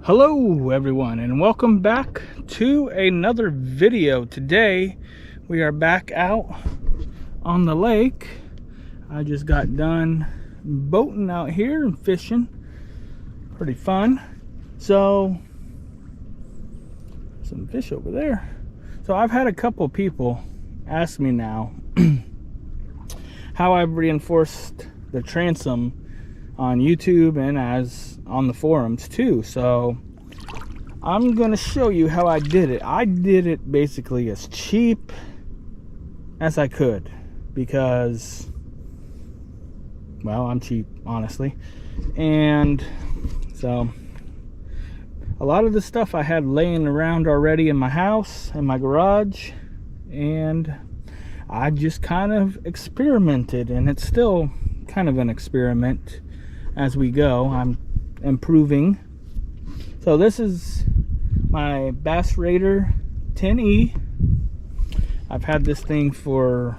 Hello everyone, and welcome back to another video. Today we are back out on the lake. I just got done boating out here and fishing. Pretty fun. So some fish over there. So I've had a couple people ask me now how I've reinforced the transom on YouTube and as on the forums too. So I'm gonna show you how I did it. I did it basically as cheap as I could because, well, I'm cheap, honestly. And so a lot of the stuff I had laying around already in my house, in my garage, and I just kind of experimented, and it's still kind of an experiment as we go. I'm improving. So this is my Bass Raider 10E. I've had this thing for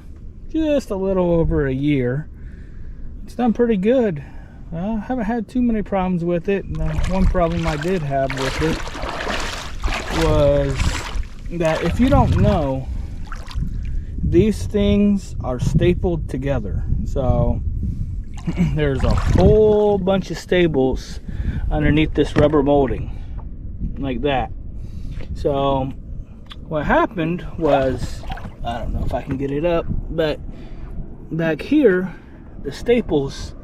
just a little over a year. It's done pretty good. I haven't had too many problems with it. One problem I did have with it was that if you don't know, these things are stapled together. So there's a whole bunch of staples underneath this rubber molding like that. So what happened was, I don't know if I can get it up, but back here the staples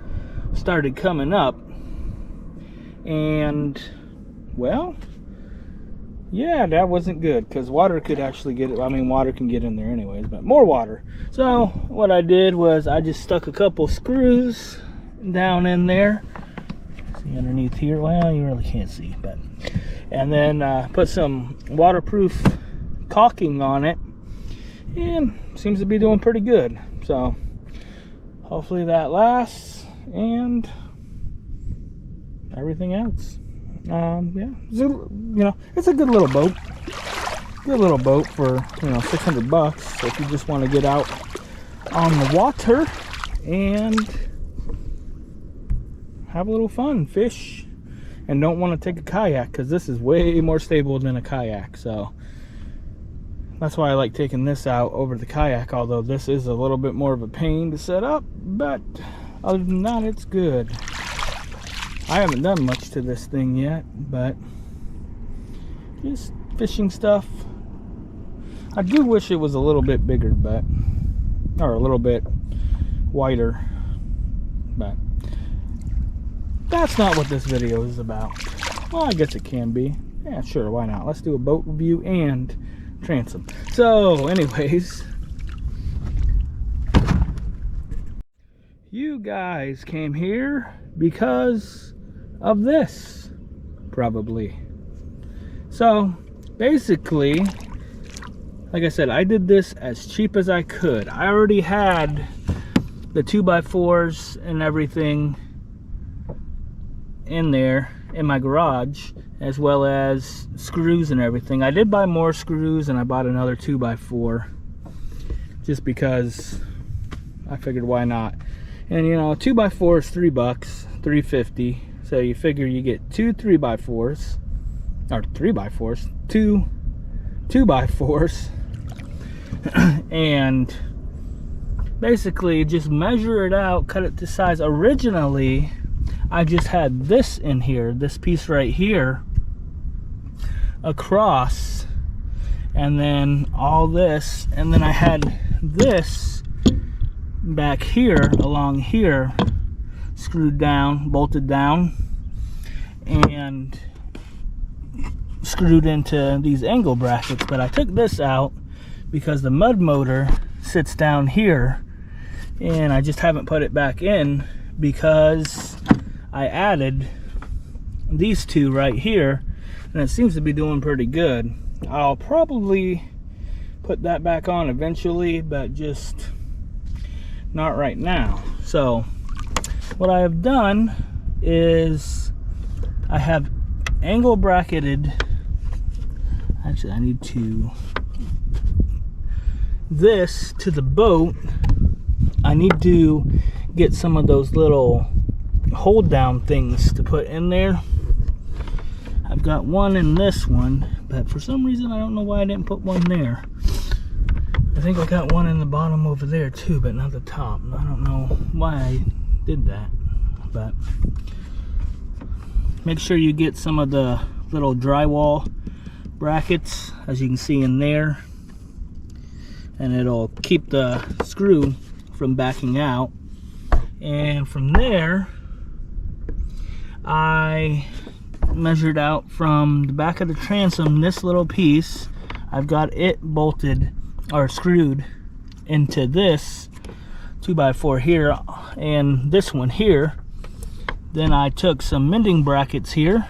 started coming up, and well, yeah, that wasn't good because water could actually get it. I mean, water can get in there anyways, but more water. So what I did was I just stuck a couple screws down in there. See underneath here? Well, you really can't see, but and then put some waterproof caulking on it, and seems to be doing pretty good. So hopefully that lasts, and everything else. Yeah, it's a good little boat. Good little boat for, $600 if you just want to get out on the water and have a little fun, fish, and don't want to take a kayak because this is way more stable than a kayak. So that's why I like taking this out over the kayak, although this is a little bit more of a pain to set up, but other than that, it's good. I haven't done much to this thing yet, but just fishing stuff. I do wish it was a little bit bigger, or a little bit wider, but that's not what this video is about. Well, I guess it can be. Yeah, sure, why not? Let's do a boat review and transom. So anyways, you guys came here because of this, probably. So basically, like I said, I did this as cheap as I could. I already had the 2x4s and everything in there in my garage, as well as screws and everything. I did buy more screws, and I bought another 2x4 just because I figured why not. And a 2x4 is $3, $3.50. So you figure you get two 3x4s, or 3x4s, two 2x4s, and basically just measure it out, cut it to size. Originally, I just had this in here, this piece right here, across, and then all this, and then I had this back here, along here, screwed down, bolted down, and screwed into these angle brackets. But I took this out because the mud motor sits down here, and I just haven't put it back in because I added these two right here, and it seems to be doing pretty good. I'll probably put that back on eventually, but just not right now. So what I have done is I have angle bracketed, actually I need to, this to the boat. I need to get some of those little hold down things to put in there. I've I've got one in this one, but for some reason I don't know why I didn't put one there. I think I got one in the bottom over there too, but not the top. I don't know why I did that, but make sure you get some of the little drywall brackets, as you can see in there, and it'll keep the screw from backing out. And from there, I measured out from the back of the transom this little piece. I've got it bolted or screwed into this 2x4 here and this one here. Then I took some mending brackets here,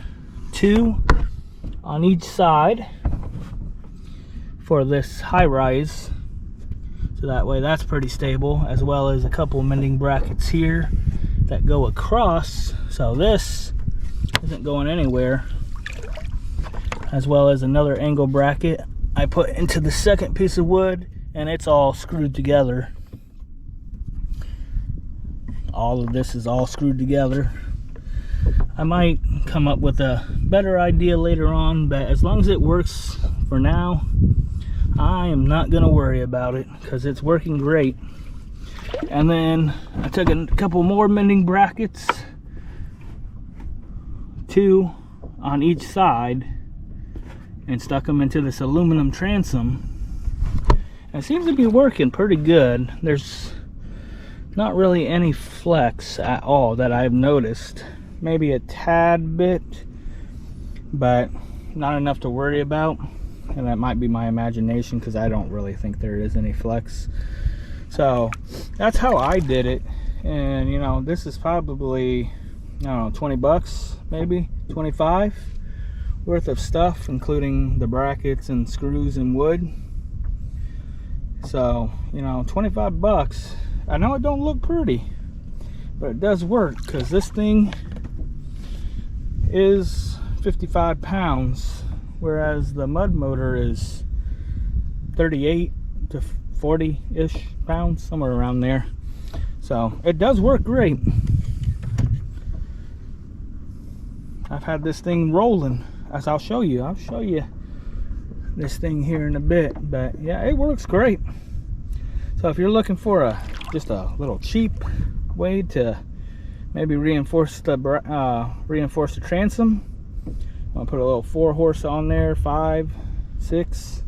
2 on each side for this high rise, so that way that's pretty stable, as well as a couple mending brackets here that go across, so this isn't going anywhere, as well as another angle bracket I put into the second piece of wood, and it's all screwed together. All of this is all screwed together. I might come up with a better idea later on, but as long as it works for now, I am not going to worry about it because it's working great. And then I took a couple more mending brackets, 2 on each side, and stuck them into this aluminum transom. And it seems to be working pretty good. There's not really any flex at all that I've noticed. Maybe a tad bit, but not enough to worry about. And that might be my imagination, because I don't really think there is any flex. So that's how I did it. And you know, this is probably, I don't know, 20 bucks, maybe 25 worth of stuff, including the brackets and screws and wood. So, you know, 25 bucks. I know it don't look pretty, but it does work, because this thing is 55 pounds, whereas the mud motor is 38 to 40-ish pounds, somewhere around there. So it does work great. I've had this thing rolling, as I'll show you this thing here in a bit, but yeah, it works great. So if you're looking for just a little cheap way to maybe reinforce the transom, I'll put a little 4-horse on there, 5, 6,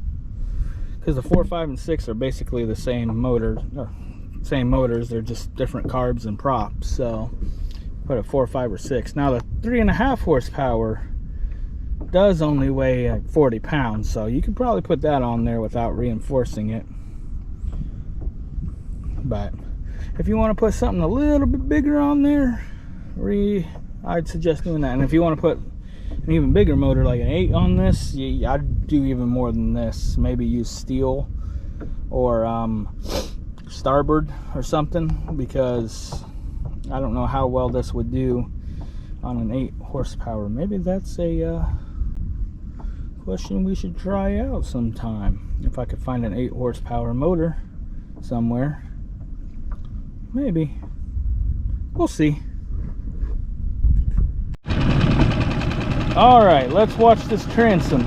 because the 4, 5, and 6 are basically the same motor, or same motors. They're just different carbs and props. So put a 4, 5, or 6. Now the 3.5 horsepower does only weigh like 40 pounds, so you could probably put that on there without reinforcing it. But if you want to put something a little bit bigger on there, I'd suggest doing that. And if you want to put an even bigger motor, like an 8 on this, I'd do even more than this. Maybe use steel or starboard or something, because I don't know how well this would do on an 8 horsepower. Maybe that's a question we should try out sometime. If I could find an 8 horsepower motor somewhere, maybe. We'll see. All right, let's watch this transom.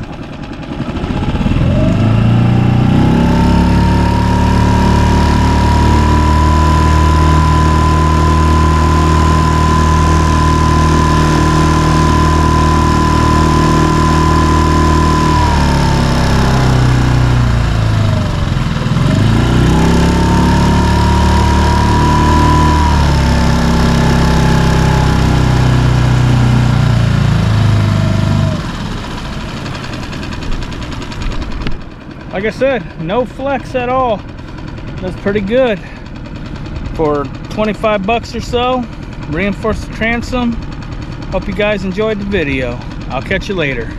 Like I said, no flex at all. That's pretty good. For 25 bucks or so, reinforced the transom. Hope you guys enjoyed the video. I'll catch you later.